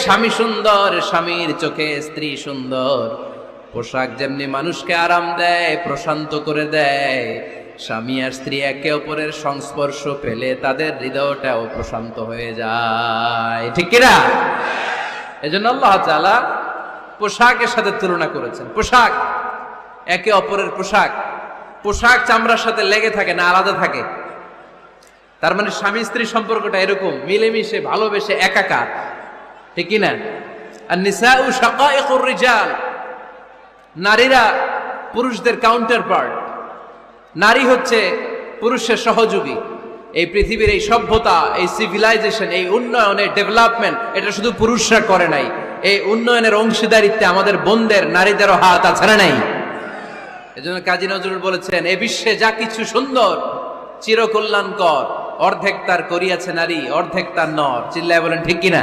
স্বামী সুন্দর, স্বামীর চোখে স্ত্রী সুন্দর। পোশাক যেমনি মানুষকে আরাম দেয়, প্রশান্ত করে দেয়, স্বামী আর স্ত্রী একে অপরের সংস্পর্শ পেলে তাদের হৃদয়টাও প্রশান্ত হয়ে যায়, ঠিক কিনা? এজন্য আল্লাহ তাআলা পোশাকের সাথে তুলনা করেছেন। পোশাক, একে অপরের পোশাক, পোশাক চামড়ার সাথে লেগে থাকে না, আলাদা থাকে। তার মানে স্বামী স্ত্রী সম্পর্কটা এরকম মিলেমিশে ভালোবেসে একাকার, ঠিক কিনা? আর নিসাউ শাকাইকুর রিজাল, নারীরা পুরুষদের কাউন্টার পার্ট। নারী হচ্ছে পুরুষের সহযোগী। এই পৃথিবীর এই সভ্যতা, এই সিভিলাইজেশন, এই উন্নয়নের ডেভেলপমেন্ট, এটা শুধু পুরুষরা করে নাই। এই উন্নয়নের অংশীদারিত্বে আমাদের বোনদের, নারীদেরও হাত আছে না নাই? এজন্য কাজী নজরুল বলেছেন, এ বিশ্বে যা কিছু সুন্দর চিরকল্যাণকর, অর্ধেক তার করিয়াছে নারী, অর্ধেক তার নর। চিল্লায় বলেন ঠিক কিনা?